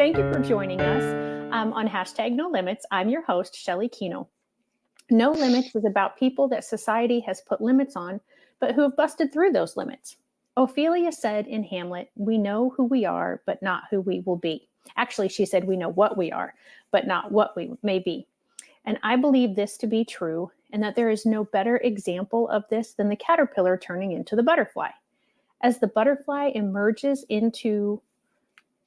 Thank you for joining us on hashtag No Limits. I'm your host, Shelly Keno. No Limits is about people that society has put limits on, but who have busted through those limits. Ophelia said in Hamlet, "We know who we are, but not who we will be." Actually, she said, "We know what we are, but not what we may be." And I believe this to be true, and that there is no better example of this than the caterpillar turning into the butterfly. As the butterfly emerges into,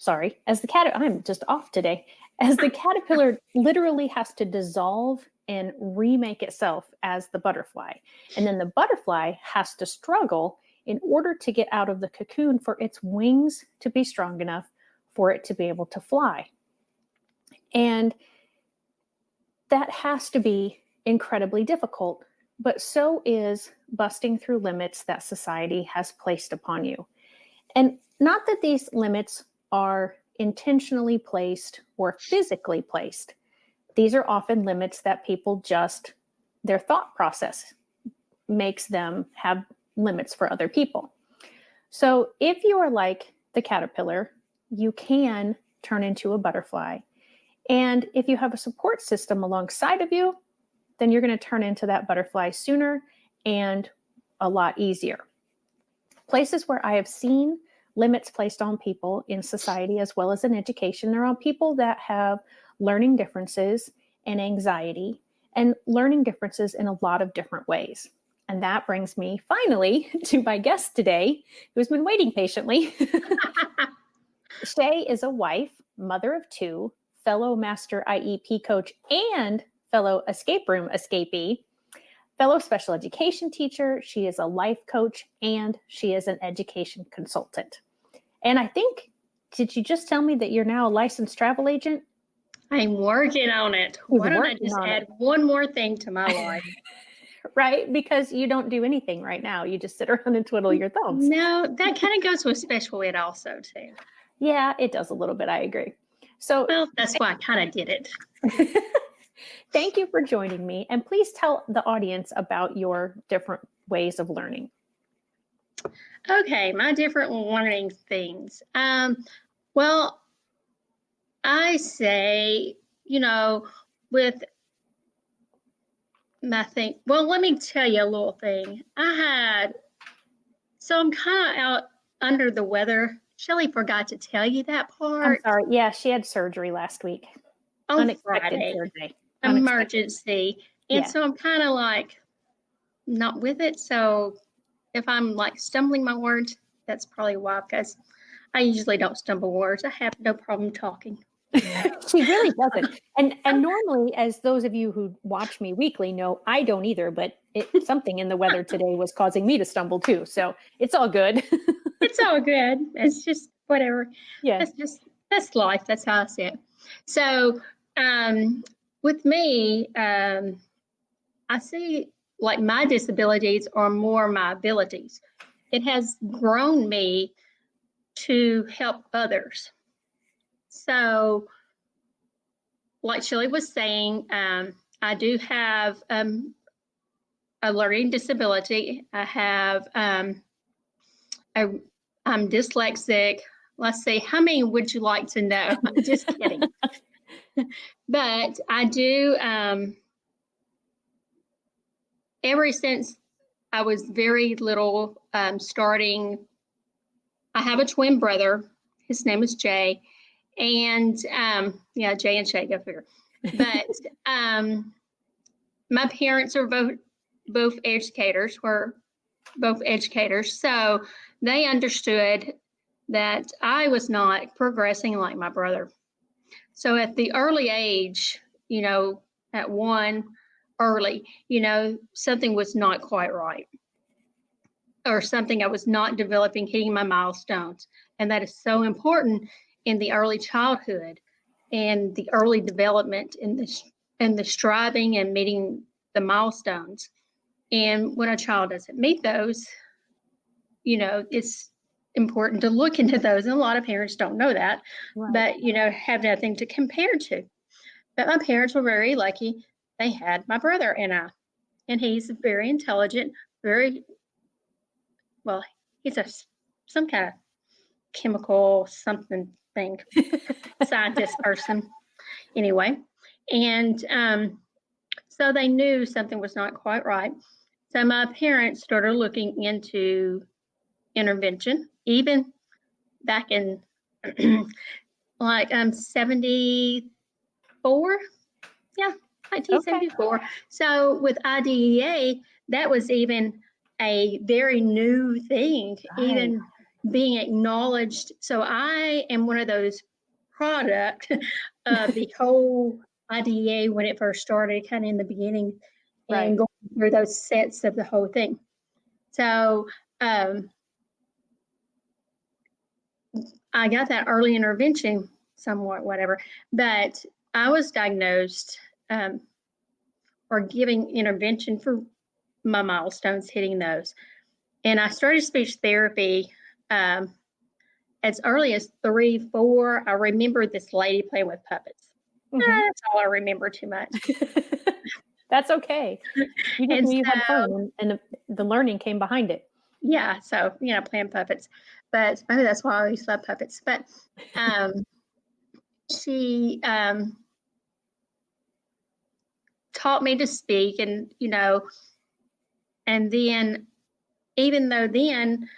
I'm just off today. As the caterpillar literally has to dissolve and remake itself as the butterfly. And then the butterfly has to struggle in order to get out of the cocoon for its wings to be strong enough for it to be able to fly. And that has to be incredibly difficult, but so is busting through limits that society has placed upon you. And not that these limits are intentionally placed or physically placed. These are often limits that people just, their thought process makes them have limits for other people. So if you are like the caterpillar, you can turn into a butterfly. And if you have a support system alongside of you, then you're going to turn into that butterfly sooner and a lot easier. Places where I have seen limits placed on people in society as well as in education are on people that have learning differences and anxiety and learning differences in a lot of different ways. And that brings me finally to my guest today, who's been waiting patiently. Shae is a wife, mother of two, fellow master IEP coach, and fellow escape room escapee, fellow special education teacher. She is a life coach, and she is an education consultant. And I think, did you just tell me that you're now a licensed travel agent? I'm working on it. Why don't I just add one more thing to my life? Right? Because you don't do anything right now. You just sit around and twiddle your thumbs. No, that kind of goes with special ed also, too. Yeah, it does a little bit. I agree. So, well, that's why I kind of did it. Thank you for joining me. And please tell the audience about your different ways of learning. Okay, my different learning things. Well, I say, with my thing, well, let me tell you a little thing. So I'm kind of out under the weather. Shelly forgot to tell you that part. I'm sorry. Yeah, she had surgery last week. Unexpected surgery. Emergency. And so I'm kind of like not with it. So if I'm like stumbling my words, that's probably why, because I usually don't stumble words. I have no problem talking. She really doesn't. And normally, as those of you who watch me weekly know, I don't either, but something in the weather today was causing me to stumble too. So it's all good. It's all good. It's just whatever. Yeah. That's life. That's how I see it. So with me, I see like my disabilities are more my abilities. It has grown me to help others. So like Shelly was saying, I do have a learning disability. I have, I'm dyslexic. Let's see, how many would you like to know? I'm just kidding. But I do, ever since I was very little, starting, I have a twin brother. His name is Jay. And Jay and Shay, go figure. But my parents are both educators, were both educators. So they understood that I was not progressing like my brother. So at the early age, at one early, something was not quite right, or something I was not developing, hitting my milestones. And that is so important in the early childhood and the early development and the striving and meeting the milestones. And when a child doesn't meet those, it's important to look into those. And a lot of parents don't know that, right. But, have nothing to compare to. But my parents were very lucky. They had my brother and I, and he's very intelligent, he's some kind of chemical something thing, scientist person. Anyway, and so they knew something was not quite right. So my parents started looking into intervention, even back in like 74. Yeah, 1974. Okay. So with IDEA, that was even a very new thing, right. Even being acknowledged. So I am one of those product of the whole IDEA when it first started, kind of in the beginning, right. And going through those sets of the whole thing. So I got that early intervention somewhat, whatever, but I was diagnosed or giving intervention for my milestones, hitting those. And I started speech therapy as early as 3, 4. I remember this lady playing with puppets. Mm-hmm. That's all I remember too much. That's okay. You just knew you had fun, and the learning came behind it. Yeah, so, playing puppets. But maybe that's why I always love puppets. But she taught me to speak, and, and then, even though then,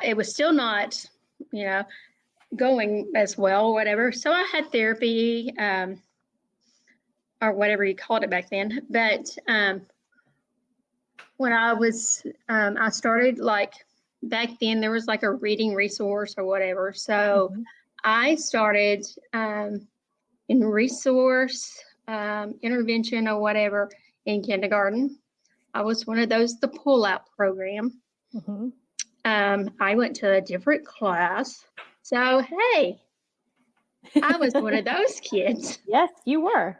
it was still not, going as well or whatever. So I had therapy, or whatever you called it back then. But when I was, I started back then there was a reading resource or whatever. So mm-hmm. I started in resource intervention or whatever in kindergarten. I was one of those, the pull-out program. Mm-hmm. I went to a different class. So, hey, I was one of those kids. Yes, you were.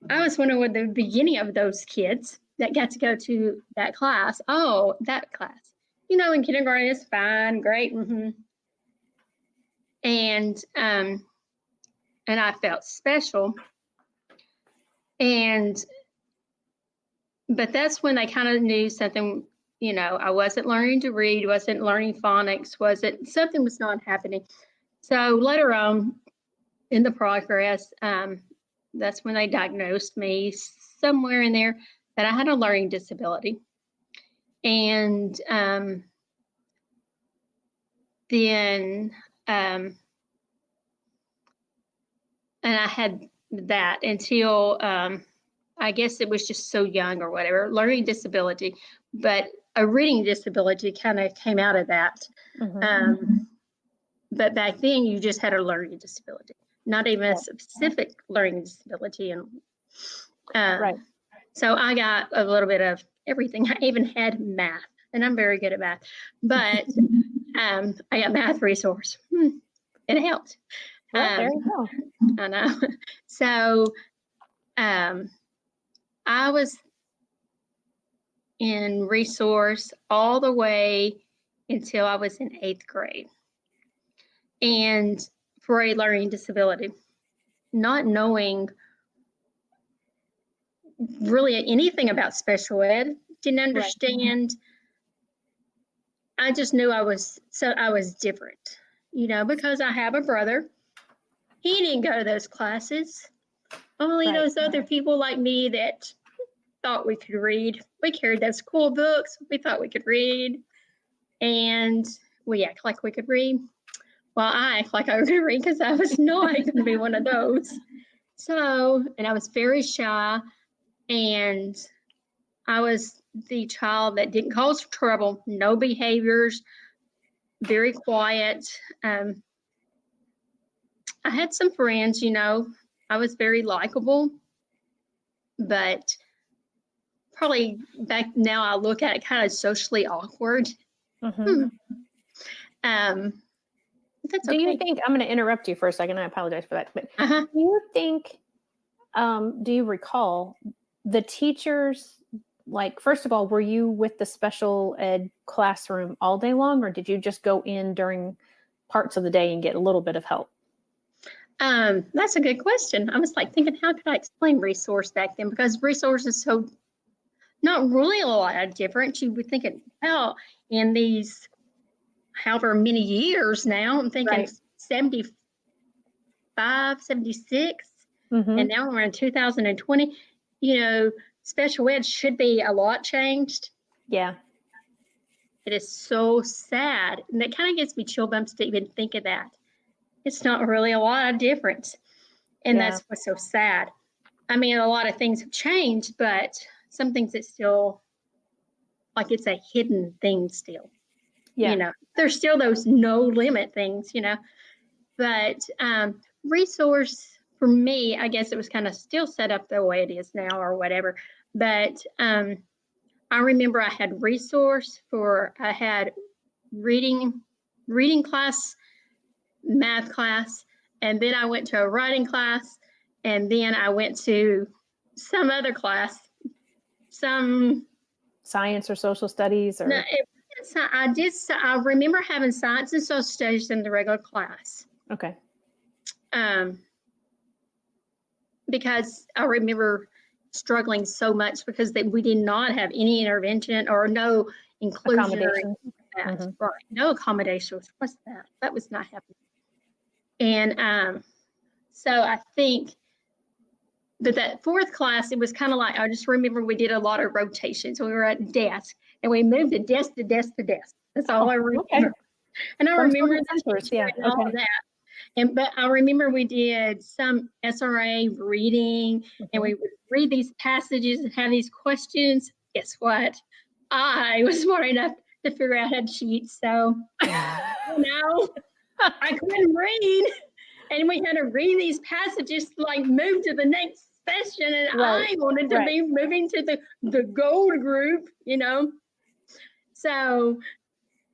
I was one of the beginning of those kids that got to go to that class. Oh, that class. In kindergarten is fine, great. Mm-hmm. And I felt special. But that's when they kind of knew something. I wasn't learning to read, wasn't learning phonics, something was not happening. So later on in the progress, that's when they diagnosed me somewhere in there that I had a learning disability. And then, and I had that until, I guess it was just so young or whatever, learning disability, but a reading disability kind of came out of that. Mm-hmm. But back then you just had a learning disability, not even a specific learning disability. And right. So I got a little bit of everything. I even had math, and I'm very good at math, but I got math resource. It helped. Well, there you go. I know. So I was in resource all the way until I was in 8th grade. And for a learning disability, not knowing really anything about special ed, didn't understand. Right. I just knew I was different, because I have a brother. He didn't go to those classes. Only right. Those other people like me that thought we could read. We carried those cool books. We thought we could read, and we act like we could read. Well, I act like I was going to read because I was not going to be one of those. So, and I was very shy, and I was the child that didn't cause trouble, no behaviors, very quiet. I had some friends, I was very likable, but probably back now I look at it kind of socially awkward. Mm-hmm. That's okay. Do you think, I'm going to interrupt you for a second, I apologize for that, but do you think, do you recall the teachers, first of all, were you with the special ed classroom all day long, or did you just go in during parts of the day and get a little bit of help? That's a good question. I was thinking, how could I explain resource back then? Because resource is so not really a lot different. You would think it, well, in these however many years now. I'm thinking Right. 75, 76, Mm-hmm. and now we're in 2020. You know, special ed should be a lot changed. Yeah. It is so sad. And that kind of gives me chill bumps to even think of that. It's not really a lot of difference. And Yeah. that's what's so sad. I mean, a lot of things have changed, but some things it's still like it's a hidden thing still. Yeah. You know, there's still those no limit things, you know. But resource for me, I guess it was kind of still set up the way it is now or whatever. But I remember I had resource I had reading class, math class, and then I went to a writing class, and then I went to some other class, some Science or social studies or no, I remember having science and social studies in the regular class. okay. Because I remember struggling so much because we did not have any intervention or no inclusion or Accommodations. that. Mm-hmm. Right. No accommodations. What's that? That was not happening. And so I think that fourth class, it was kind of like, I just remember we did a lot of rotations. We were at desk and we moved to desk to desk to desk. That's all I remember. Okay. And I Some remember sort of sensors, yeah. and all of that. But I remember we did some SRA reading, and we would read these passages and have these questions. Guess what? I was smart enough to figure out how to cheat, so I couldn't read, and we had to read these passages to like move to the next session, and Right. I wanted to be moving to the gold group, you know. So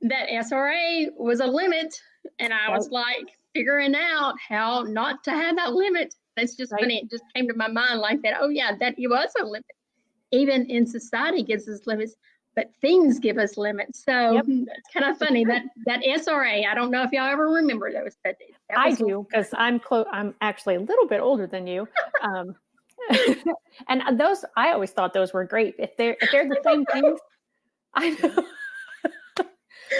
that SRA was a limit, and I was like figuring out how not to have that limit. That's just funny. It just came to my mind like that. Oh yeah, that was a limit. Even in society gives us limits, but things give us limits. So it's kind of funny that SRA. I don't know if y'all ever remember those. But I do, because I'm actually a little bit older than you. And those, I always thought those were great. If they're the same things, I know.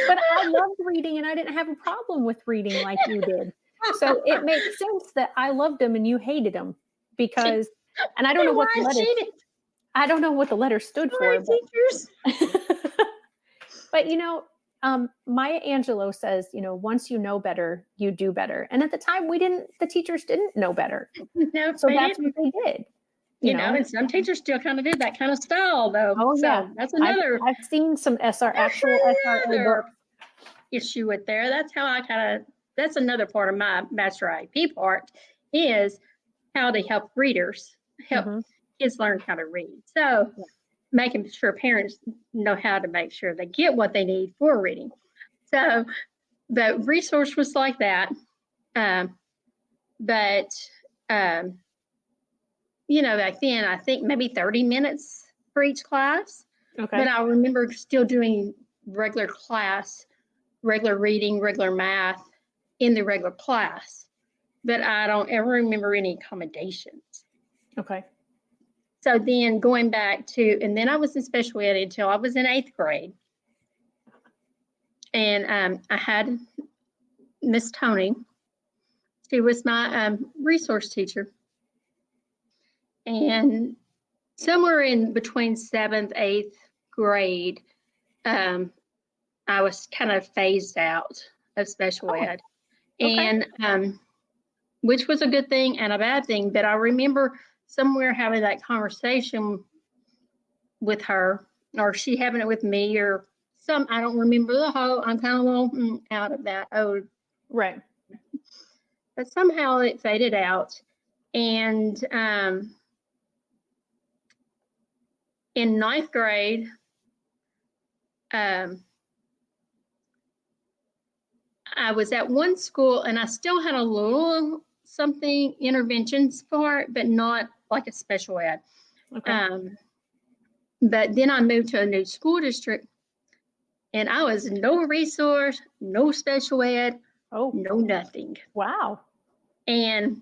But I loved reading, and I didn't have a problem with reading like you did. So it makes sense that I loved them and you hated them because, and I don't know what the letter stood for. But you know, Maya Angelou says, you know, once you know better, you do better. And at the time, the teachers didn't know better. No, so that's what they did. You know, and some teachers still kind of did that kind of style, though. Oh, so yeah. That's another. I've seen some actual SRA books. Issue with there. That's how that's another part of my Master IEP part is how to help readers, help kids learn how to read. So making sure parents know how to make sure they get what they need for reading. So the resource was like that. But you know, back then, I think maybe 30 minutes for each class. Okay. But I remember still doing regular reading, regular math in the regular class. But I don't ever remember any accommodations. Okay. So then going back and then I was in special ed until I was in 8th grade. And I had Miss Tony. She was my resource teacher. And somewhere in between 7th, 8th grade, I was kind of phased out of special ed. Okay. And which was a good thing and a bad thing. But I remember somewhere having that conversation with her, or she having it with me, or I don't remember the whole, I'm kind of a little out of that. Oh, right. But somehow it faded out. And in 9th grade, I was at one school and I still had a little something interventions for it, but not like a special ed. Okay. But then I moved to a new school district and I was no resource, no special ed, no nothing. Wow. And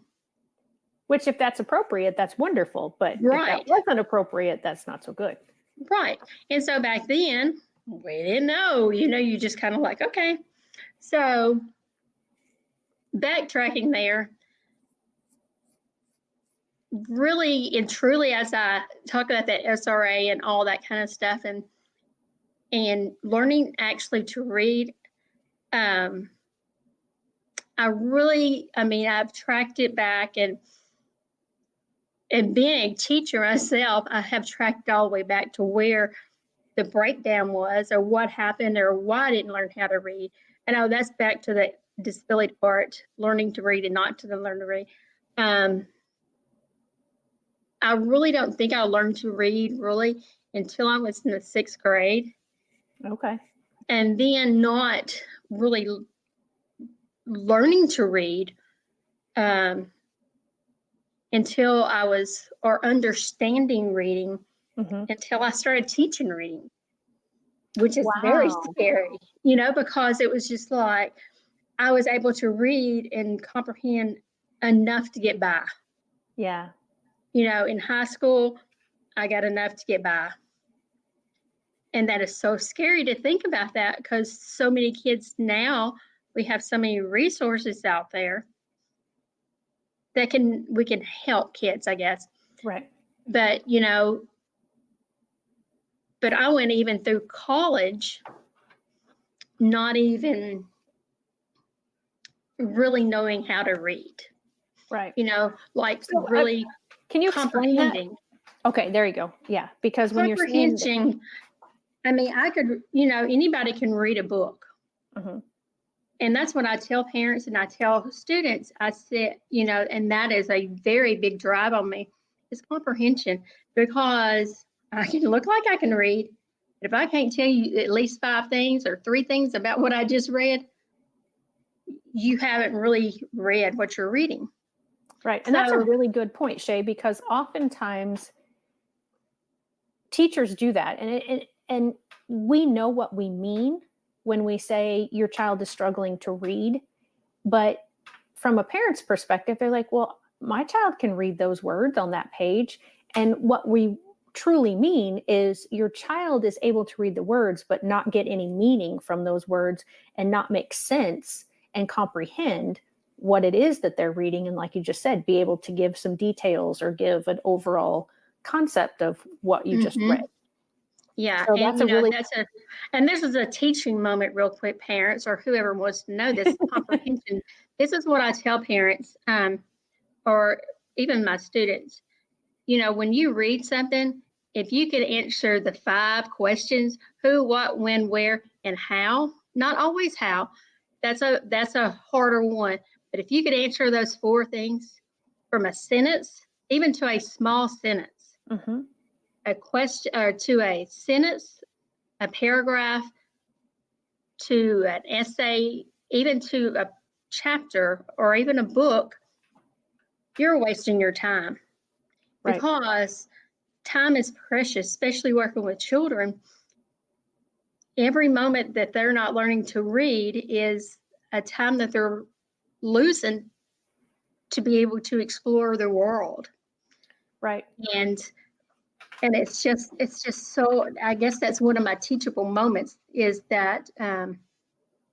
which, if that's appropriate, that's wonderful. But if that wasn't appropriate, that's not so good. Right. And so back then, we didn't know, you know, you just kind of like, okay. So backtracking there, really and truly, as I talk about that SRA and all that kind of stuff, and learning actually to read, I mean, I've tracked it back, and being a teacher myself, I have tracked all the way back to where the breakdown was, or what happened, or why I didn't learn how to read. And that's back to the disability part, learning to read and not to learn to read. I really don't think I learned to read really until I was in the 6th grade. Okay. And then not really learning to read until I was, or understanding reading, until I started teaching reading, which is very scary, because it was just like I was able to read and comprehend enough to get by. Yeah. In high school, I got enough to get by. And that is so scary to think about that, because so many kids now, we have so many resources out there that we can help kids, I guess. Right. But, but I went even through college, not even really knowing how to read. Right. Like So, really can you explain that? comprehending. Okay, there you go. Yeah, because when you're saying Comprehension, I mean, I could, anybody can read a book. And that's what I tell parents and I tell students. I said, and that is a very big drive on me, is comprehension, because I can look like I can read. But if I can't tell you at least 5 things or 3 things about what I just read, you haven't really read what you're reading. Right. And that's a really good point, Shae, because oftentimes teachers do that. And we know what we mean when we say your child is struggling to read. But from a parent's perspective, they're like, well, my child can read those words on that page. And what we truly mean is your child is able to read the words, but not get any meaning from those words and not make sense and comprehend what it is that they're reading. And like you just said, be able to give some details or give an overall concept of what you just read. Yeah, so and and this is a teaching moment real quick, parents or whoever wants to know this comprehension. This is what I tell parents, or even my students. When you read something, if you could answer the 5 questions, who, what, when, where, and how, not always how, that's a harder one. But if you could answer those 4 things from a sentence, even to a small sentence, a question, or to a sentence, a paragraph, to an essay, even to a chapter or even a book, you're wasting your time. Right. Because time is precious, especially working with children. Every moment that they're not learning to read is a time that they're losing to be able to explore the world. Right. And it's just so, I guess that's one of my teachable moments, is that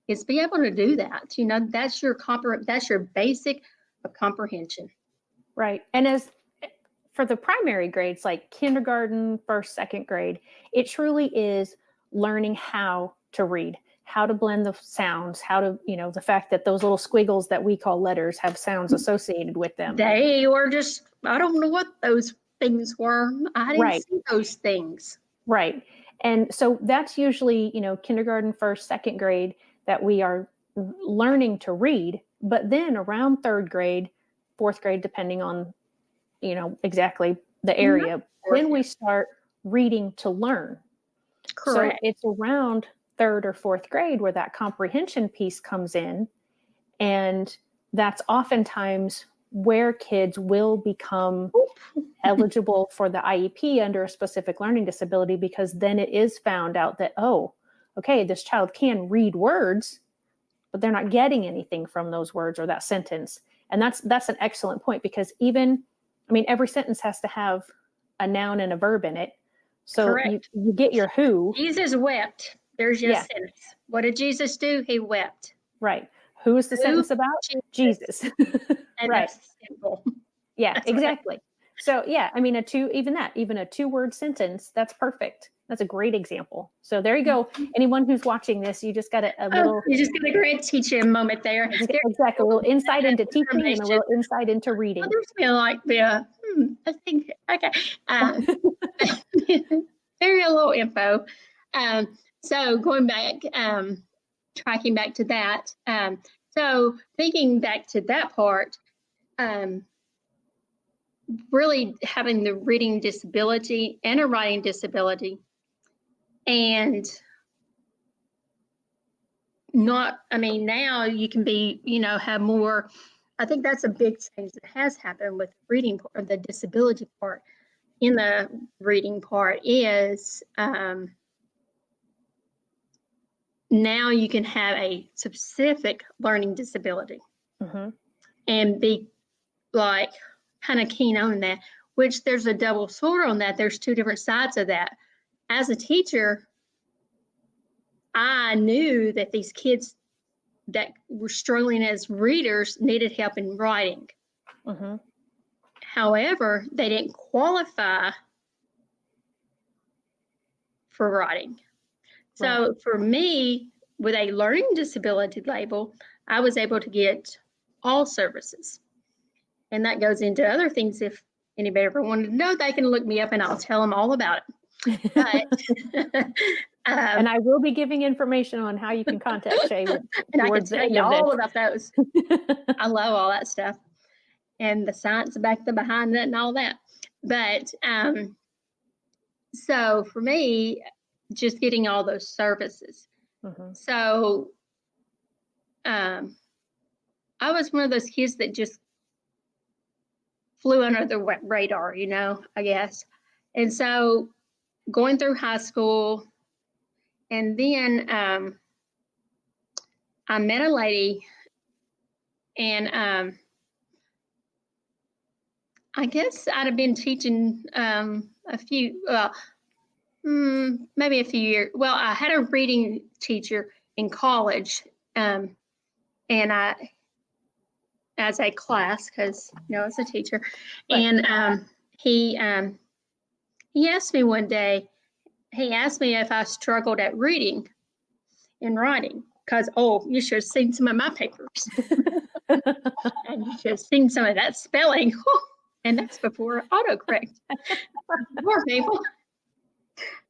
is be able to do that. That's your basic of comprehension. Right. And as for the primary grades, like kindergarten, 1st, 2nd grade, it truly is learning how to read, how to blend the sounds, how to, the fact that those little squiggles that we call letters have sounds associated with them. They were just, I don't know what those things were. I didn't see those things. Right. And so that's usually, kindergarten, 1st, 2nd grade that we are learning to read. But then around 3rd grade, 4th grade, depending on, exactly the area, then we start reading to learn. Correct. So it's around 3rd or 4th grade where that comprehension piece comes in. And that's oftentimes where kids will become eligible for the IEP under a specific learning disability, because then it is found out that, oh, okay, this child can read words, but they're not getting anything from those words or that sentence. And that's an excellent point, because every sentence has to have a noun and a verb in it. So you get your who. Jesus wept. There's your sentence. What did Jesus do? He wept. Right. Who is the Who? sentence about? Jesus. Jesus. And Right. that's simple. Yeah, That's right. exactly. So yeah, I mean even a 2-word sentence, that's perfect. That's a great example. So there you go. Anyone who's watching this, you just got a Oh, little you just got a great teaching moment there. exactly a little insight into teaching and a little Information. insight into reading. Others feel like I think, okay. Very little info. So going back, tracking back to that. So thinking back to that part, really having the reading disability and a writing disability, and now you can be, have more. I think that's a big change that has happened with reading, or the disability part in the reading part is now you can have a specific learning disability and be like kind of keen on that, which there's a double sword on that. There's 2 different sides of that. As a teacher, I knew that these kids that were struggling as readers needed help in writing. However, they didn't qualify for writing. So for me, with a learning disability label, I was able to get all services. And that goes into other things. If anybody ever wanted to know, they can look me up and I'll tell them all about it. But, and I will be giving information on how you can contact Shae. And I can tell you all about those. I love all that stuff and the science back behind it and all that. But so for me, just getting all those services. So I was one of those kids that just flew under the radar, I guess. And so going through high school, and then I met a lady, and I guess I'd have been teaching maybe a few years. Well, I had a reading teacher in college, and I, as a class, because as a teacher, and he asked me one day. He asked me if I struggled at reading and writing, because you should have seen some of my papers, and you should have seen some of that spelling, and that's before autocorrect. Poor people.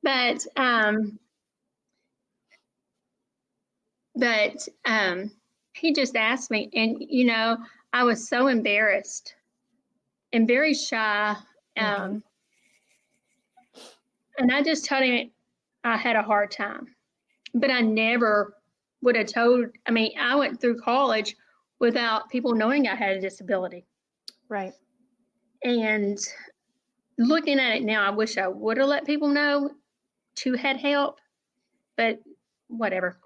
But he just asked me, and I was so embarrassed and very shy, and I just told him I had a hard time, but I never would have told. I went through college without people knowing I had a disability. Right. And looking at it now, I wish I would have let people know to had help, but whatever.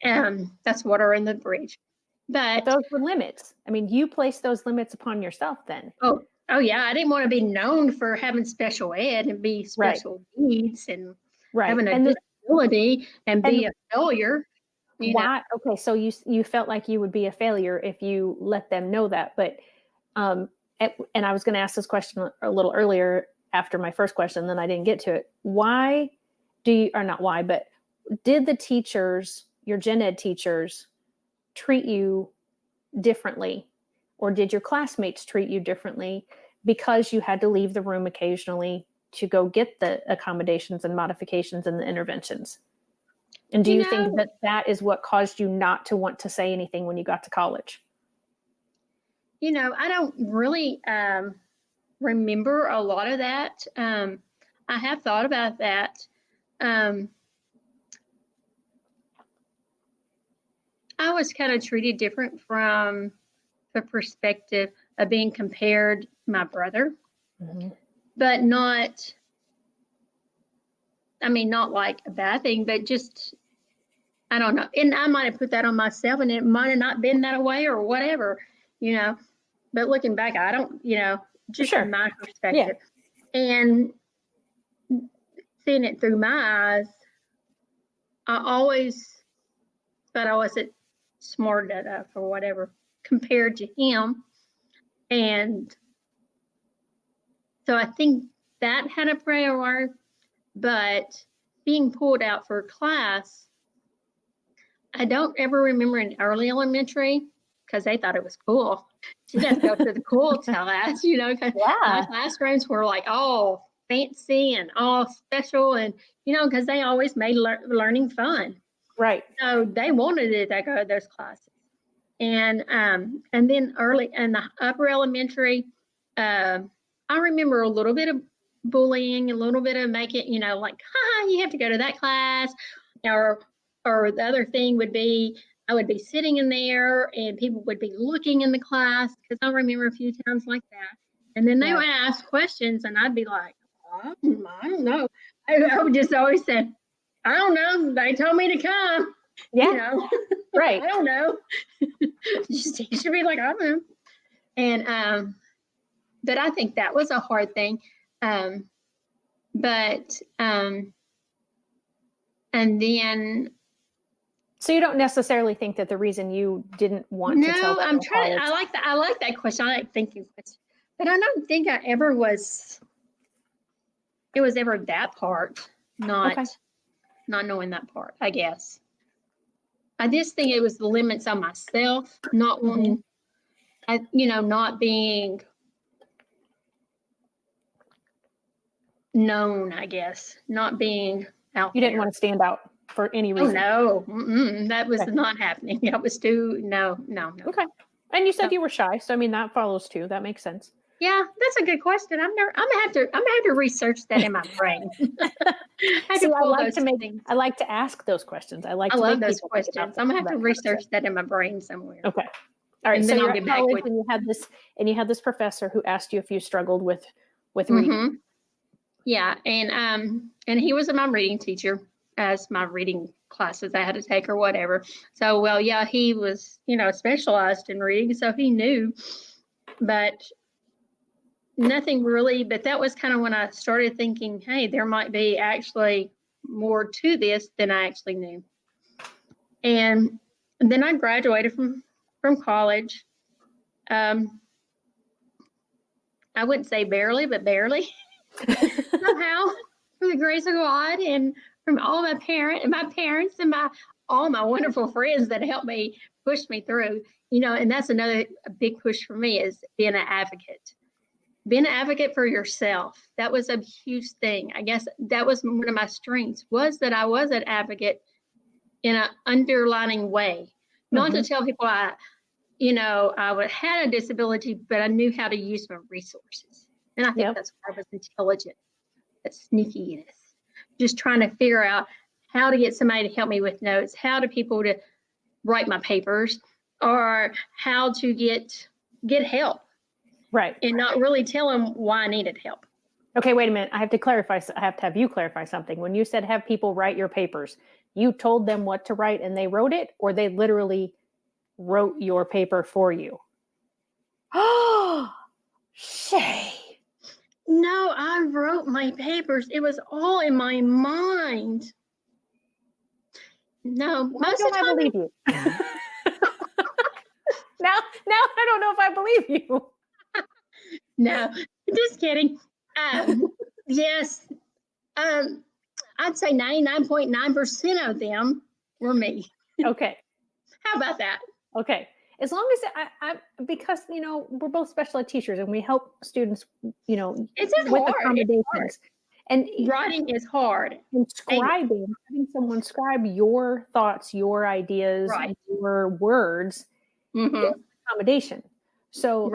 That's water in the bridge. But those were limits. You placed those limits upon yourself then. Oh yeah, I didn't want to be known for having special ed and be special needs and having a disability and be a failure. Why? Okay, so you felt like you would be a failure if you let them know that. But and I was going to ask this question a little earlier after my first question, then I didn't get to it. Why do you, or not why, but did the teachers, your gen ed teachers, treat you differently, or did your classmates treat you differently because you had to leave the room occasionally to go get the accommodations and modifications and the interventions? And do you think that is what caused you not to want to say anything when you got to college? I don't really remember a lot of that. I have thought about that. I was kind of treated different from the perspective of being compared to my brother, but not like a bad thing, but just, I don't know. And I might have put that on myself, and it might have not been that way or whatever, but looking back, I don't, just from my perspective. And seeing it through my eyes, I always thought I wasn't smart enough or whatever compared to him. And so I think that had a priority, but being pulled out for class, I don't ever remember in early elementary because they thought it was cool. She got to go to the cool class, because my classrooms were like all fancy and all special, and because they always made learning fun. Right. So they wanted it to go to those classes. And then early in the upper elementary, I remember a little bit of bullying, a little bit of making, like, you have to go to that class. Or the other thing would be, I would be sitting in there and people would be looking in the class, because I remember a few times like that. And then they would ask questions and I'd be like, I don't know. I would just always say, I don't know. They told me to come. Yeah. Right. I don't know. You should be like, I don't know. And but I think that was a hard thing. And then. So you don't necessarily think that the reason you didn't want to tell them? No, I'm trying. I like that question. I like thinking question, but I don't think it was ever that part. Not knowing that part, I guess. I just think it was the limits on myself, not wanting, not being known, I guess, not being out You didn't want to stand out for any reason. Oh, no, that was not happening. That was no. Okay. And you said you were shy, so I mean that follows too. That makes sense. Yeah, that's a good question. I'm gonna have to research that in my brain. I like to ask those questions. I love those questions. I'm gonna have to research that in my brain somewhere. Okay. All right. And so then you're I'll at get back college with and you had this professor who asked you if you struggled with reading. Yeah, and he was my reading teacher, as my reading classes I had to take or whatever. So, he was, specialized in reading, so he knew, but nothing really. But that was kind of when I started thinking, hey, there might be actually more to this than I actually knew. And then I graduated from college. I wouldn't say barely, but barely. Somehow, through the grace of God and from all my parents and all my wonderful friends that helped me, push me through, and that's another big push for me, is being an advocate. Being an advocate for yourself. That was a huge thing. I guess that was one of my strengths, was that I was an advocate in an underlining way. Not to tell people I had a disability, but I knew how to use my resources. And I think that's why I was intelligent. That sneakiness. Just trying to figure out how to get somebody to help me with notes, how to people to write my papers, or how to get help. Right. And not really tell them why I needed help. Okay, wait a minute. I have to have you clarify something. When you said have people write your papers, you told them what to write and they wrote it, or they literally wrote your paper for you? Oh, Shae. No, I wrote my papers. It was all in my mind. No, most of the time I believe you. Now I don't know if I believe you. No, just kidding. Yes, I'd say 99.9% of them were me. Okay. How about that? Okay. As long as I because we're both special ed teachers and we help students, it's with hard. accommodations. And writing is hard. And scribing, having someone scribe your thoughts, your ideas, your words, is accommodation. So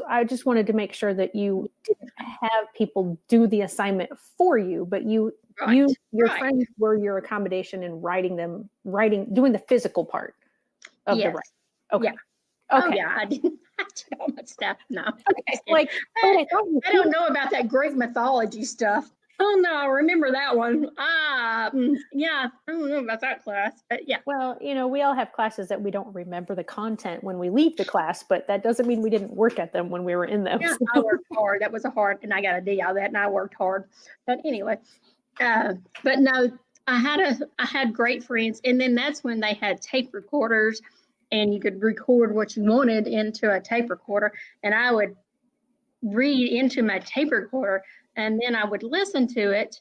I just wanted to make sure that you didn't have people do the assignment for you, but your friends were your accommodation in doing the physical part of the writing. Okay. Yeah. Okay. Oh yeah, I did all that stuff. No. Okay. I don't know about that Greek mythology stuff. Oh no, I remember that one. Yeah, I don't know about that class, but yeah. Well, we all have classes that we don't remember the content when we leave the class, but that doesn't mean we didn't work at them when we were in them. Yeah, I worked hard. That was and I got a D out of that, and I worked hard. But anyway, but no, I had great friends, and then that's when they had tape recorders, and you could record what you wanted into a tape recorder, and I would read into my tape recorder, and then I would listen to it,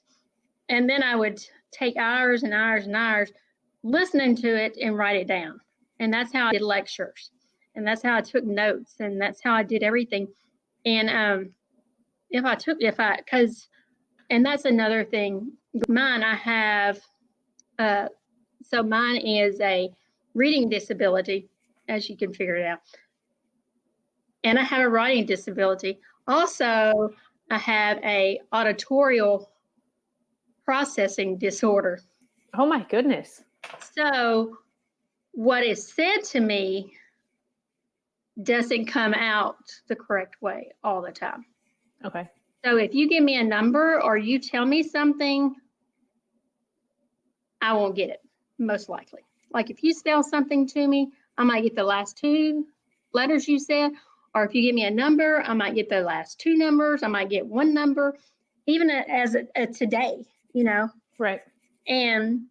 and then I would take hours and hours and hours listening to it and write it down. And that's how I did lectures, and that's how I took notes, and that's how I did everything. And and that's another thing. Mine, I have, so mine is a reading disability, as you can figure it out. And I have a writing disability. Also, I have a auditorial processing disorder. Oh my goodness. So what is said to me doesn't come out the correct way all the time. Okay. So if you give me a number or you tell me something, I won't get it, most likely. Like if you spell something to me, I might get the last two letters you said, or if you give me a number, I might get the last two numbers, I might get one number, even as a today, you know? Right. And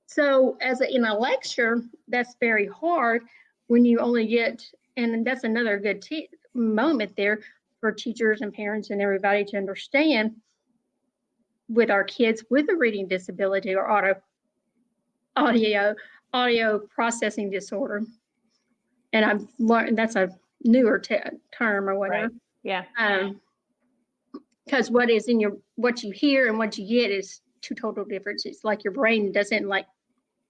so in a lecture, that's very hard when you only get, and that's another good moment there for teachers and parents and everybody to understand with our kids with a reading disability or audio processing disorder. And I've learned that's a newer term or whatever. Right. Yeah. Because what you hear and what you get is two total differences. Like your brain doesn't like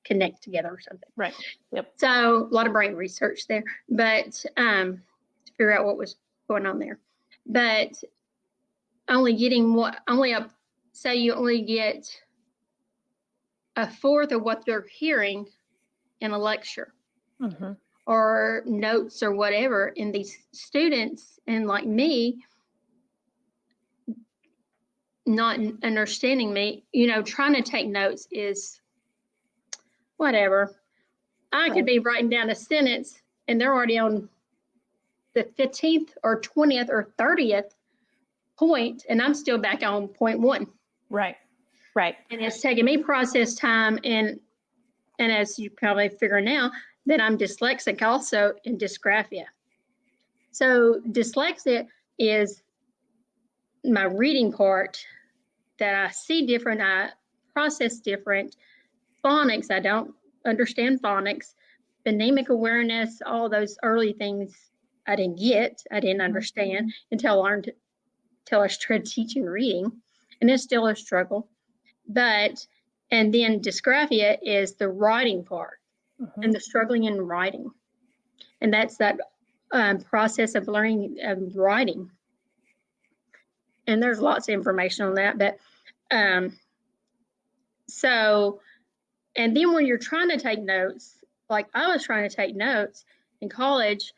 connect together or something. Right. Yep. So a lot of brain research there, but to figure out what was going on there. But say you only get a fourth of what they're hearing in a lecture. Mm-hmm. Or notes or whatever, and these students and like me not understanding me, trying to take notes is whatever. I could be writing down a sentence and they're already on the 15th or 20th or 30th point, and I'm still back on point one. Right. Right. And it's taking me process time, and as you probably figure now, that I'm dyslexic also in dysgraphia. So dyslexia is my reading part that I see different, I process different. Phonics, I don't understand phonics. Phonemic awareness, all those early things I didn't understand until I started teaching reading, and it's still a struggle. And then dysgraphia is the writing part. Mm-hmm. And the struggling in writing. And that's that process of learning writing. And there's lots of information on that. But and then when you're trying to take notes, like I was trying to take notes in college,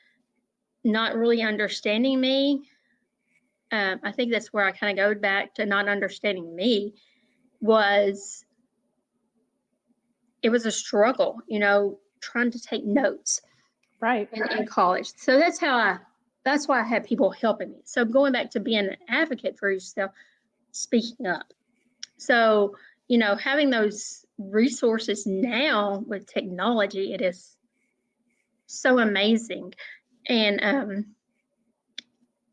not really understanding me. I think that's where I kind of go back to not understanding me. It was a struggle, trying to take notes. Right. In college. So that's why I had people helping me. So going back to being an advocate for yourself, speaking up. So, having those resources now with technology, it is so amazing. And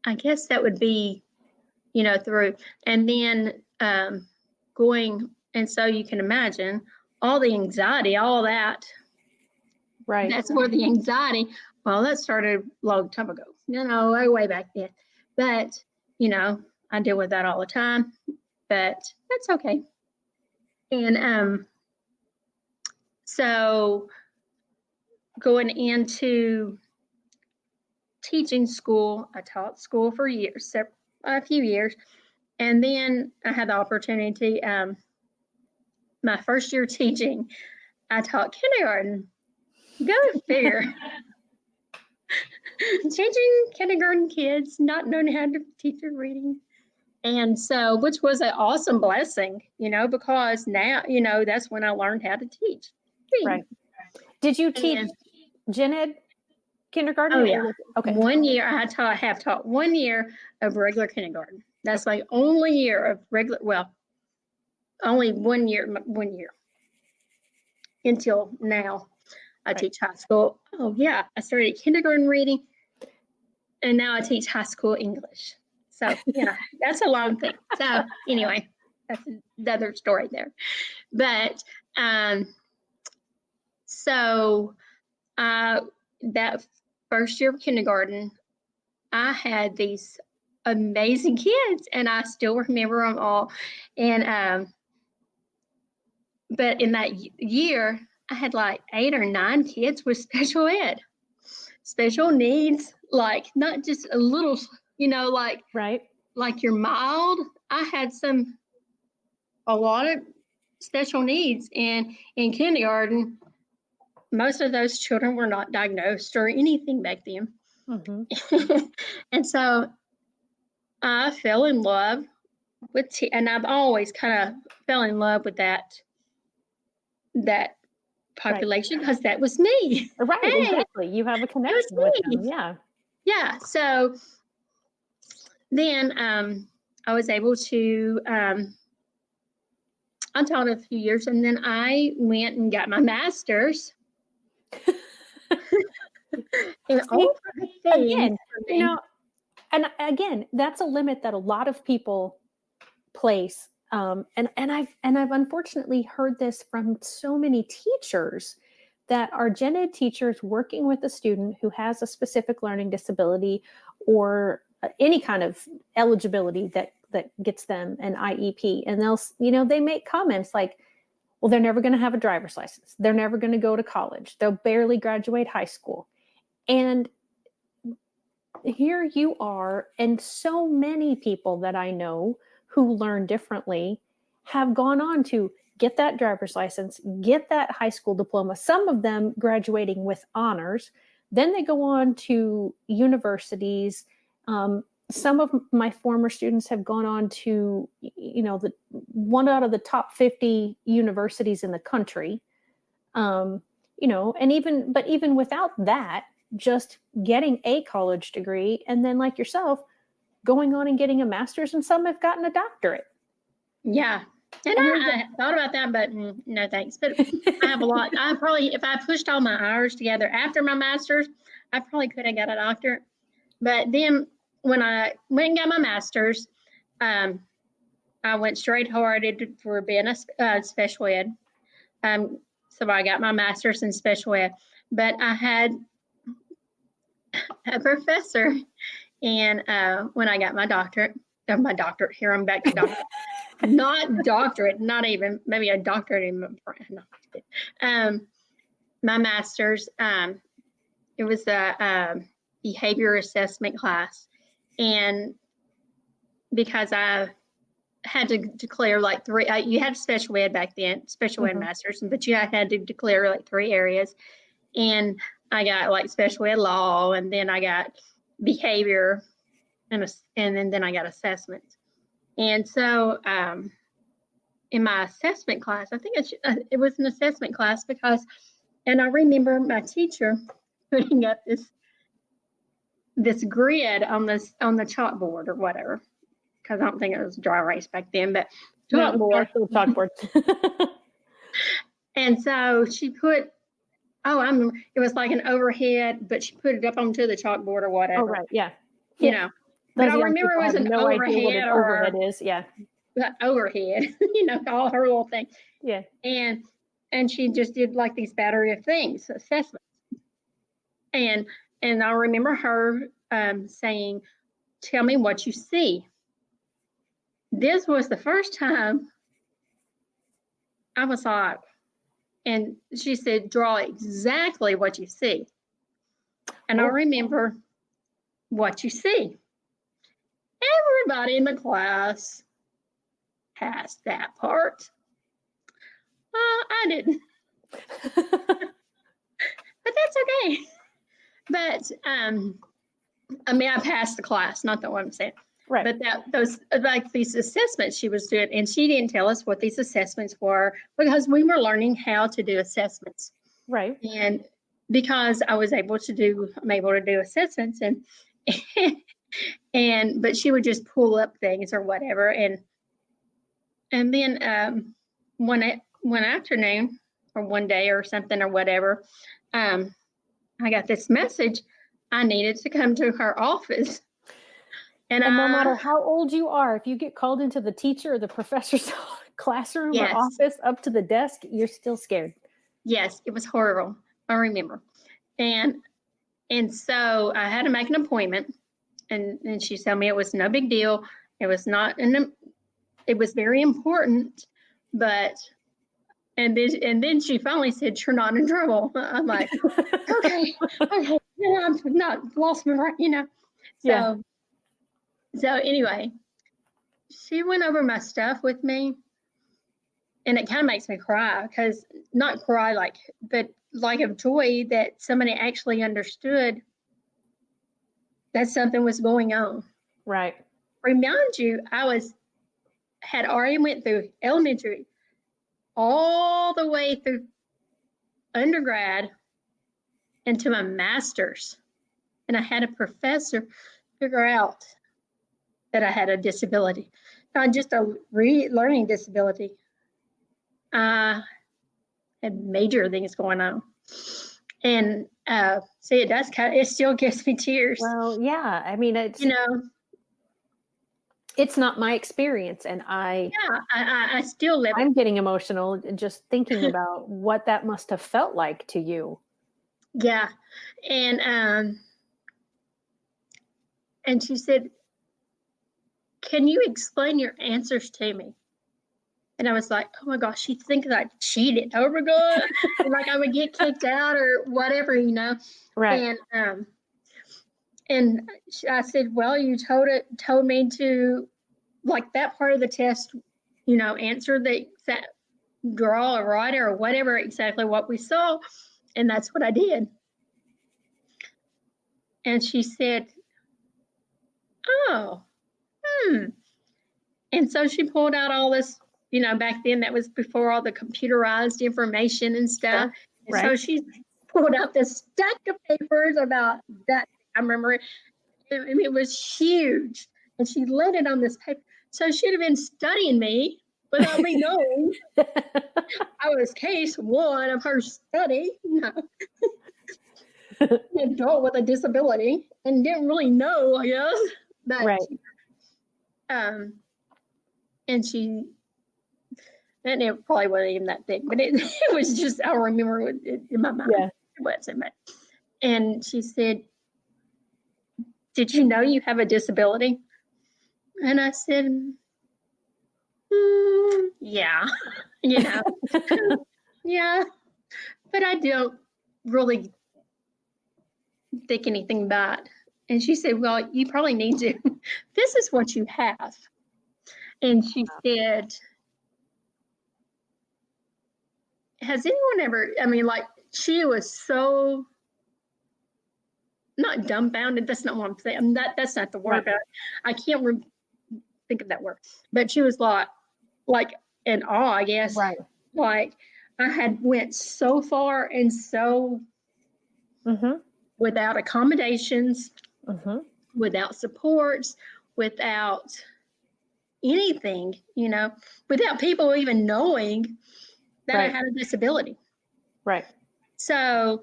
I guess that would be, through, and then going, and so you can imagine all the anxiety, all that. Right. That's where the anxiety, well, that started a long time ago, way back then. But, I deal with that all the time, but that's okay. And so going into teaching school, I taught school for years, a few years. And then I had the opportunity, my first year teaching, I taught kindergarten. Go figure. Teaching kindergarten kids, not knowing how to teach their reading. And so, which was an awesome blessing, because now, that's when I learned how to teach reading. Right. Did you teach gen ed kindergarten? Oh, yeah. Okay. 1 year, I have taught 1 year of regular kindergarten. That's my only year of only 1 year. until now. I Right. teach high school. Oh yeah, I started kindergarten reading, and now I teach high school English. So yeah, that's a long thing. So anyway, that's another story there. But so that first year of kindergarten, I had these amazing kids, and I still remember them all. And but in that year, I had like 8 or 9 kids with special ed, special needs, like not just a little, Right. like you're mild. I had a lot of special needs, and in kindergarten, most of those children were not diagnosed or anything back then. Mm-hmm. And so I fell in love with, and I've always kind of fell in love with that population because that was me. Right. Hey, Exactly. You have a it was connection with them. me. Yeah. Yeah. So then I was able to, I taught a few years, and then I went and got my master's. And all the things Again, and again, that's a limit that a lot of people place. And I've unfortunately heard this from so many teachers that are gen ed teachers working with a student who has a specific learning disability or any kind of eligibility that gets them an IEP, and they make comments like, well, they're never going to have a driver's license, they're never going to go to college, they'll barely graduate high school. And here you are, and so many people that I know who learn differently have gone on to get that driver's license, get that high school diploma, some of them graduating with honors. Then they go on to universities. Some of my former students have gone on to, the one out of the top 50 universities in the country. And even without that, just getting a college degree, and then like yourself, going on and getting a master's, and some have gotten a doctorate. Yeah. And I thought about that, but no thanks. But I have a lot. I probably, if I pushed all my hours together after my master's, I probably could have got a doctorate. But then when I went and got my master's, I went straight hearted for being a special ed. So I got my master's in special ed. But I had a professor, and when I got my doctorate, here I'm back to doctorate. Not doctorate, not even, maybe a doctorate in my master's. It was a behavior assessment class, and because I had to declare like 3, you had special ed back then, special ed masters, but you had to declare like 3 areas, and I got like special ed law, and then I got behavior, and then I got assessments. And so in my assessment class, I think it was an assessment class and I remember my teacher putting up this grid on the chalkboard or whatever, because I don't think it was dry erase back then, but chalkboard. And so she put, I remember it was like an overhead, but she put it up onto the chalkboard or whatever. Oh, right, yeah. But I remember it was an overhead, overhead is, yeah. Overhead, all her little thing. Yeah. And she just did like these battery of things, assessments. And I remember her saying, "Tell me what you see." This was the first time I was like, and she said, "Draw exactly what you see." And I remember what you see. Everybody in the class passed that part. I didn't. But that's okay. But I passed the class, not that what I'm saying. Right. But those like these assessments she was doing, and she didn't tell us what these assessments were because we were learning how to do assessments. Right. And because I'm able to do assessments, but she would just pull up things or whatever, and then one afternoon or one day or something or whatever, I got this message. I needed to come to her office. And no matter how old you are, if you get called into the teacher or the professor's classroom or office up to the desk, you're still scared. Yes, it was horrible. I remember. And so I had to make an appointment, and she told me it was no big deal. It was not, it was very important, but, and then she finally said, "You're not in trouble." I'm like, okay, I'm not lost my right, So anyway, she went over my stuff with me, and it kind of makes me cry, because not cry but like of joy that somebody actually understood that something was going on. Right. Remind you, had already went through elementary, all the way through undergrad into my master's, and I had a professor figure out that I had a disability, not just a learning disability. I had major things going on. And see, it still gives me tears. Well, yeah. I mean, it's not my experience, and I still live. I'm getting emotional just thinking about what that must have felt like to you. Yeah. And she said, "Can you explain your answers to me?" And I was like, "Oh my gosh, she thinks I cheated. Oh my God." Like I would get kicked out or whatever, Right. And I said, "Well, you told me to, like, that part of the test, answer the exact, draw or write or whatever, exactly what we saw." And that's what I did. And she said, "Oh, And so she pulled out all this, back then that was before all the computerized information and stuff. Sure. And Right. so she pulled out this stack of papers about that. I remember it was huge. And she laid it on this paper. So she'd have been studying me without me knowing. I was case one of her study. An adult with a disability, and didn't really know, I guess. But right. And it probably wasn't even that big, but it was just, I remember it in my mind. Yeah. It wasn't much. And she said, "Did you know you have a disability?" And I said, "Yeah, yeah, but I don't really think anything about it." And she said, "Well, you probably need to. This is what you have." And she said, "Has anyone ever," she was so, not dumbfounded, that's not what I'm saying. That's not the word. Right. I can't think of that word. But she was like in awe, I guess. Right. Like I had went so far and so without accommodations, without supports, without anything, without people even knowing that I had a disability. Right. So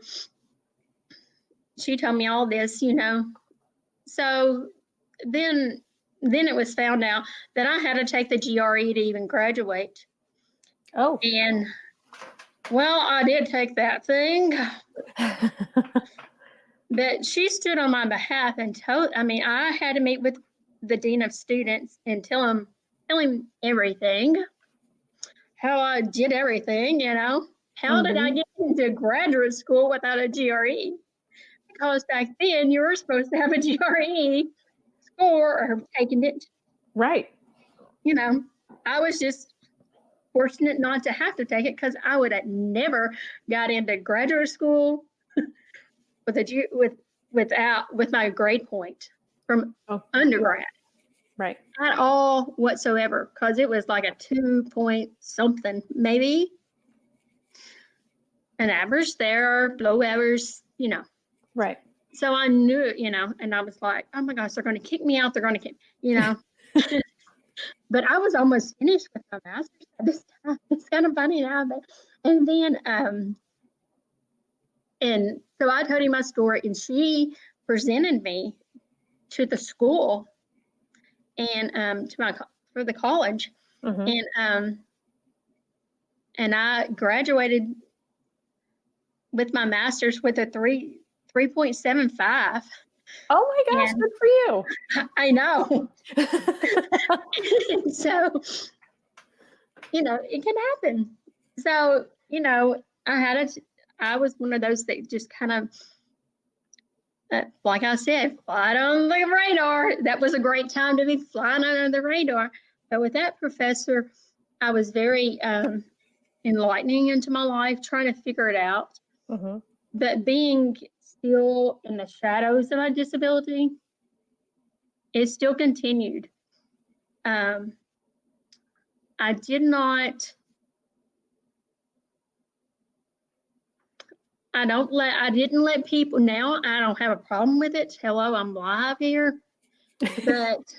she told me all this, So then it was found out that I had to take the GRE to even graduate. Oh. And well, I did take that thing. But she stood on my behalf and I had to meet with the dean of students and tell him everything, how I did everything, How did I get into graduate school without a GRE? Because back then you were supposed to have a GRE score or have taken it. Right. I was just fortunate not to have to take it, because I would have never got into graduate school with my grade point from undergrad. Right. Not all whatsoever, because it was like a 2 point something, maybe. An average there, below average, Right. So I knew, and I was like, oh my gosh, they're going to kick me out. They're going to kick, but I was almost finished with my master's at this time. It's kind of funny now, but and then and so I told him my story, and she presented me to the school and for the college, and I graduated with my master's with a 3.75. Oh my gosh, good for you. I know. So, it can happen. So, I was one of those that just kind of, like I said, flying on the radar. That was a great time to be flying under the radar. But with that professor, I was very enlightening into my life, trying to figure it out. But being still in the shadows of my disability, it still continued. I didn't let people, now I don't have a problem with it. Hello, I'm live here. But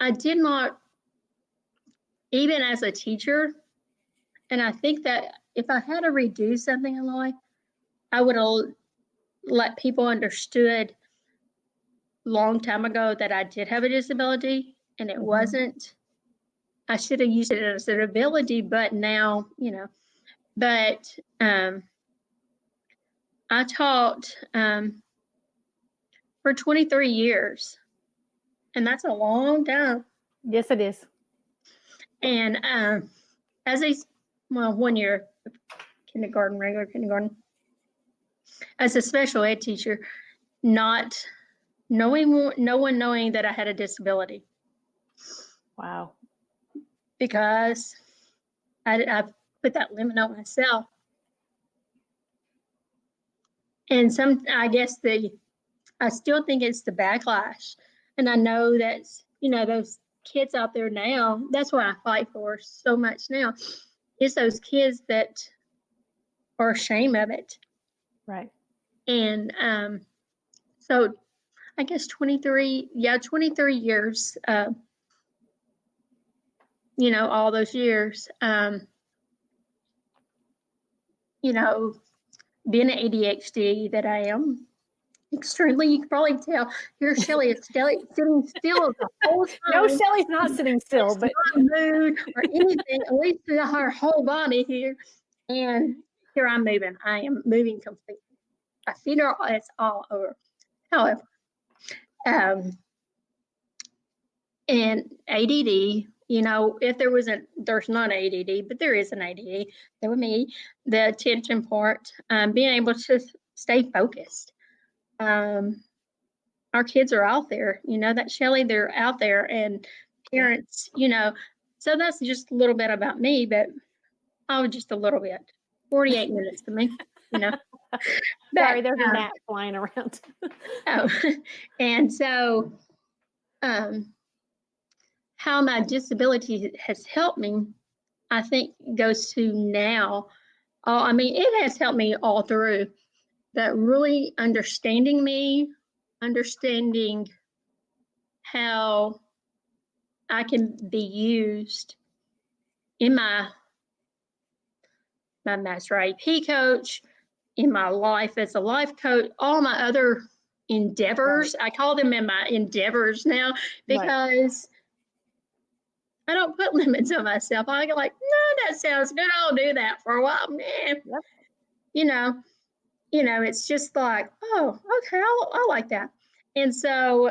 I did not, even as a teacher, and I think that if I had to redo something in life, I would have let people understood long time ago that I did have a disability, and it wasn't, I should have used it as an ability, but now, but I taught for 23 years, and that's a long time. Yes, it is. And as a 1 year regular kindergarten, as a special ed teacher, not knowing, no one knowing that I had a disability. Wow. Because I put that limit on myself. And I guess I still think it's the backlash. And I know that, those kids out there now, that's what I fight for so much now. It's those kids that are ashamed of it. Right. And so I guess 23 years, all those years, being an ADHD that I am, extremely, you can probably tell, here Shelley is sitting still the whole time. No, Shelley's not sitting still, but not mood or anything, at least her whole body here. And here I'm moving. I am moving completely. My feet it's all over. However, and ADD, if there's not ADD, but there is an ADD, that would be the attention part, being able to stay focused. Our kids are out there, that Shelley, they're out there, and parents, so that's just a little bit about me, but just a little bit, 48 minutes to me, Sorry, there's a gnat flying around. And so, how my disability has helped me, I think, goes to now. It has helped me all through, but really understanding how I can be used in my master IEP coach, in my life as a life coach, all my other endeavors. Right. I call them in my endeavors now, because I don't put limits on myself. I go like, no, that sounds good. I'll do that for a while. It's just like, oh, okay, I like that. And so,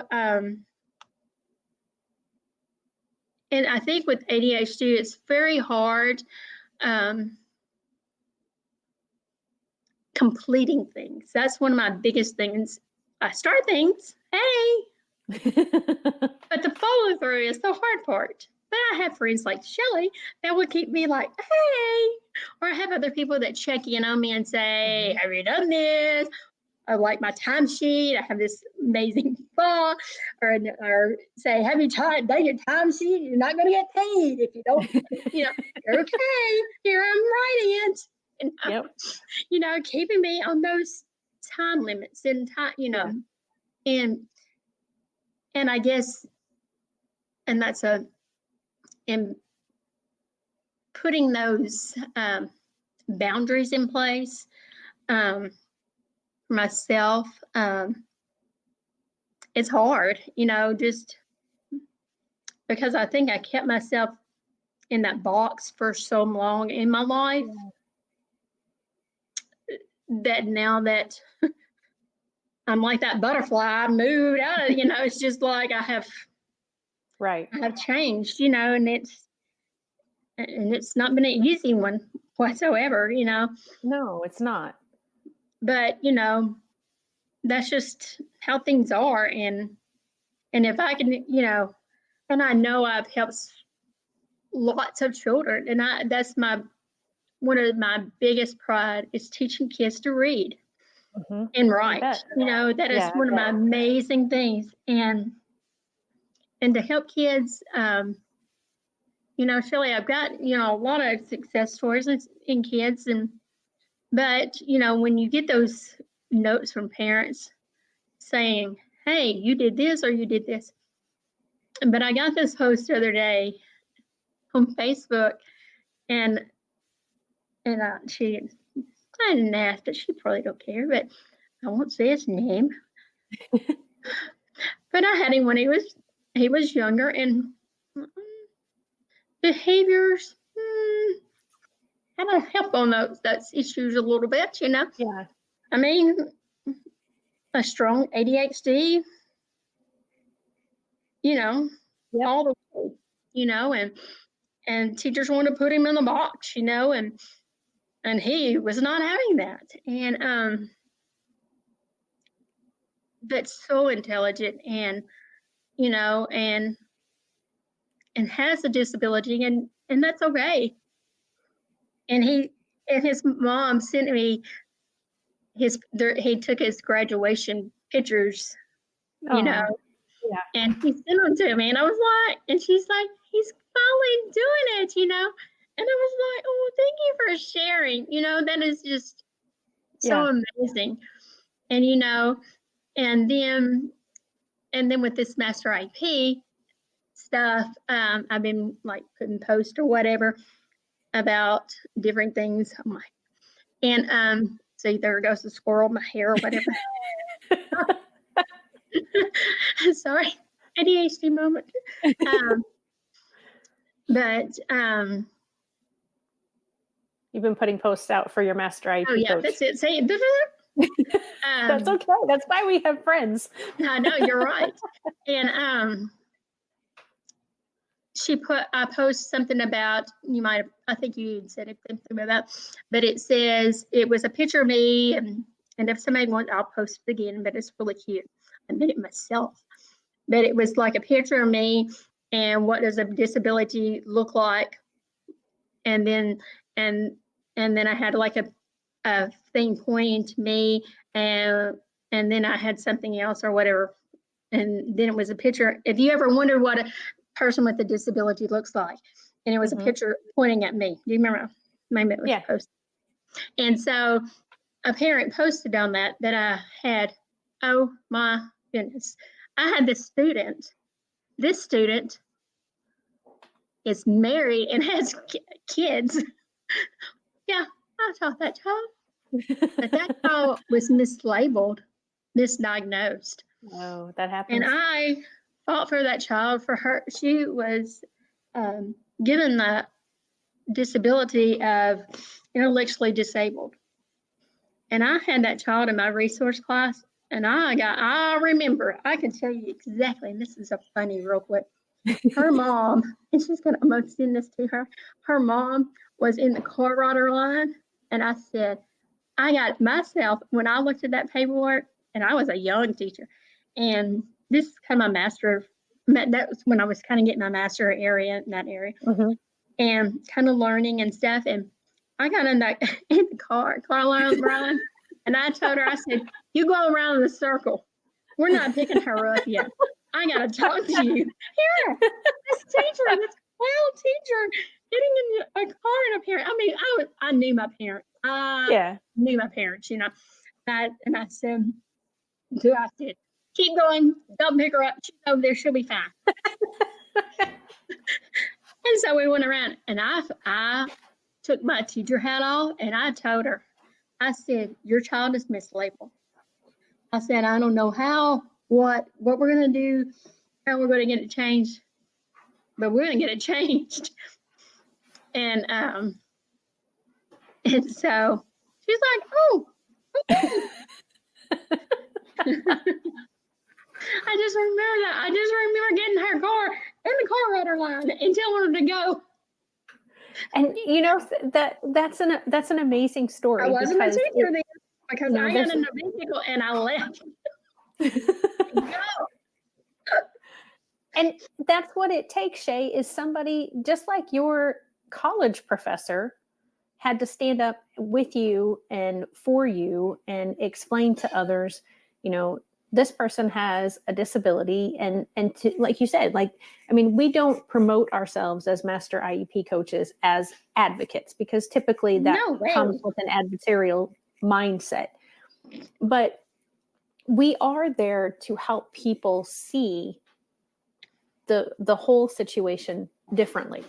and I think with ADHD, it's very hard completing things. That's one of my biggest things. I start things, hey, but the follow through is the hard part. But I have friends like Shelley that would keep me like, hey, or I have other people that check in on me and say, have you done this? I like my timesheet. I have this amazing boss, or say, have you done your timesheet? You're not going to get paid if you don't. You're okay. Here I'm writing it. And, keeping me on those time limits and time, Yeah. and I guess, and that's and putting those boundaries in place for myself. It's hard, just because I think I kept myself in that box for so long in my life that now that I'm like that butterfly, I moved out of, it's just like I have changed, and it's not been an easy one whatsoever, No, it's not. but that's just how things are. And if I can, and I know I've helped lots of children, and that's one of my biggest pride is teaching kids to read and write. That is one of my amazing things. And to help kids, Shelley, I've got, a lot of success stories in kids, but when you get those notes from parents saying, hey, you did this or you did this. But I got this post the other day on Facebook, and I didn't ask, but she probably don't care, but I won't say his name. But I had him when he was younger, and behaviors had to help on those issues a little bit, Yeah. I mean, a strong ADHD, all the way, and teachers want to put him in the box, and he was not having that. And but so intelligent, and and has a disability, and that's okay. And his mom sent me he took his graduation pictures, Yeah. and he sent them to me, and I was like, and she's like, he's finally doing it, and I was like, oh, thank you for sharing, that is just so amazing. And and then with this master IP stuff, I've been like putting posts or whatever about different things. I'm like, and see, there goes the squirrel, my hair or whatever. Sorry, ADHD moment. But you've been putting posts out for your master IP coach. That's it. Say it. That's okay. That's why we have friends. I know, you're right. And I posted something about, I think you said it, about, but it says, it was a picture of me, and if somebody wants, I'll post it again, but it's really cute. I made it myself, but it was like a picture of me, and what does a disability look like? And then I had like a thing pointing to me, and then I had something else or whatever, and then it was a picture. If you ever wondered what a person with a disability looks like, and it was a picture pointing at me. Do you remember? Maybe it was posted. And so a parent posted on that I had, oh my goodness, I had this student. This student is married and has kids. Yeah, I taught that child. But that child was mislabeled, misdiagnosed. Oh, that happens. And I fought for that child, for her. She was given the disability of intellectually disabled. And I had that child in my resource class, and I remember, I can tell you exactly, and this is a funny real quick. Her mom, and she's going to almost send this to her, her mom was in the car rider line, and I said, I got myself, when I looked at that paperwork, and I was a young teacher, and this is kind of my master, that was when I was kind of getting my master area in that area, and kind of learning and stuff, and I got in the car line, and I told her, I said, you go around in the circle. We're not picking her up yet. I got to talk to you. Here, this teacher, this wild teacher, getting in a car and a parent. I mean, I knew my parents. I knew my parents, And I said, keep going. Don't pick her up. She's over there. She'll be fine. And so we went around, and I took my teacher hat off, and I told her, I said, your child is mislabeled. I said, I don't know what we're going to do, how we're going to get it changed, but we're going to get it changed. And so she's like, oh, okay. I just remember that. I just remember getting her car in the car radar line and telling her to go. And that's an amazing story. I wasn't a teacher then because I got in the vehicle and I left. And that's what it takes, Shae, is somebody just like your college professor had to stand up with you and for you and explain to others, this person has a disability, and to, like you said, we don't promote ourselves as master IEP coaches as advocates, because typically that comes with an adversarial mindset. But we are there to help people see the whole situation differently,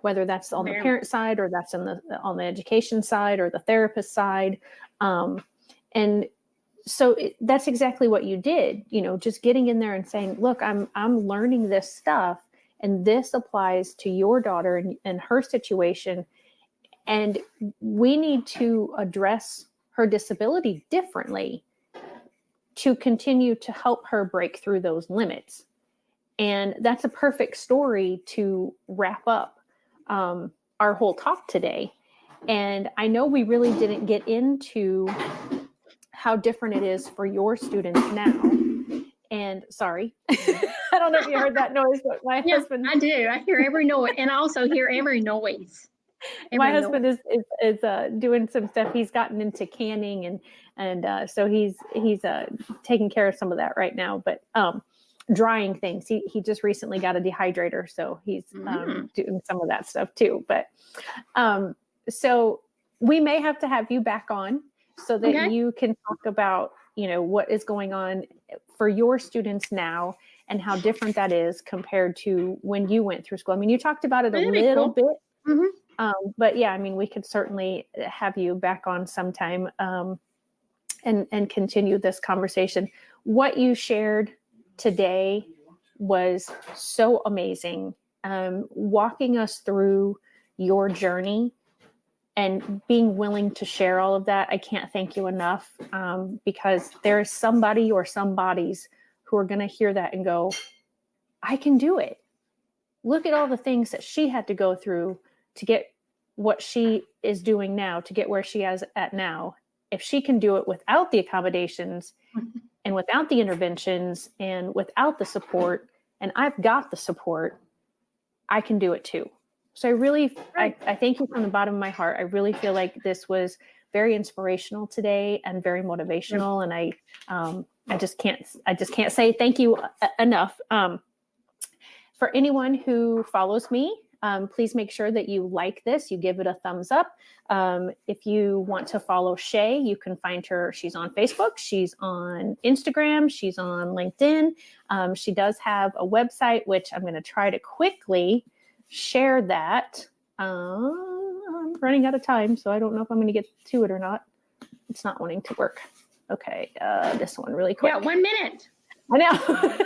whether that's on the parent side or that's on the education side or the therapist side. And so that's exactly what you did, just getting in there and saying, look, I'm learning this stuff, and this applies to your daughter and her situation. And we need to address her disability differently to continue to help her break through those limits. And that's a perfect story to wrap up our whole talk today. And I know we really didn't get into how different it is for your students now. And sorry, I don't know if you heard that noise, but my husband. I do. I hear every noise, and I also hear every noise. My husband is doing some stuff. He's gotten into canning, and so he's taking care of some of that right now. But drying things. He just recently got a dehydrator, so he's doing some of that stuff too. But so we may have to have you back on so that you can talk about what is going on for your students now and how different that is compared to when you went through school. You talked about it a little bit. Mm-hmm. But yeah, we could certainly have you back on sometime and continue this conversation. What you shared today was so amazing. Walking us through your journey and being willing to share all of that. I can't thank you enough because there is somebody or some bodies who are going to hear that and go, I can do it. Look at all the things that she had to go through to get what she is doing now, to get where she is at now. If she can do it without the accommodations and without the interventions and without the support, and I've got the support, I can do it too. So I thank you from the bottom of my heart. I really feel like this was very inspirational today and very motivational. And I just can't say thank you enough. For anyone who follows me, please make sure that you like this, you give it a thumbs up. If you want to follow Shae, you can find her. She's on Facebook. She's on Instagram. She's on LinkedIn. She does have a website, which I'm going to try to quickly share that. I'm running out of time, so I don't know if I'm going to get to it or not. It's not wanting to work. Okay, this one really quick. Yeah, 1 minute. I know.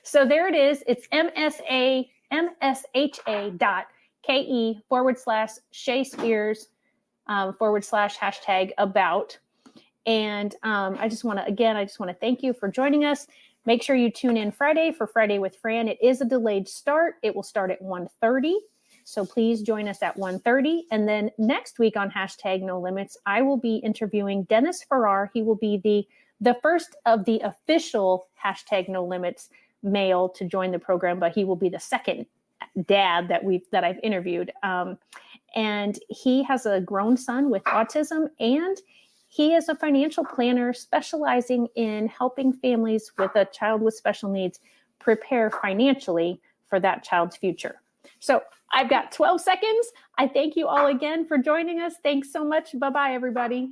So there it is. It's msha.ke/Shae Spears /about. And I just want to thank you for joining us. Make sure you tune in Friday for Friday with Fran. It is a delayed start. It will start at 1:30. So please join us at 1:30. And then next week on #NoLimits, I will be interviewing Dennis Farrar. He will be the first of the official #NoLimits male to join the program, but he will be the second dad that I've interviewed. And he has a grown son with autism, and he is a financial planner specializing in helping families with a child with special needs prepare financially for that child's future. So I've got 12 seconds. I thank you all again for joining us. Thanks so much. Bye-bye, everybody.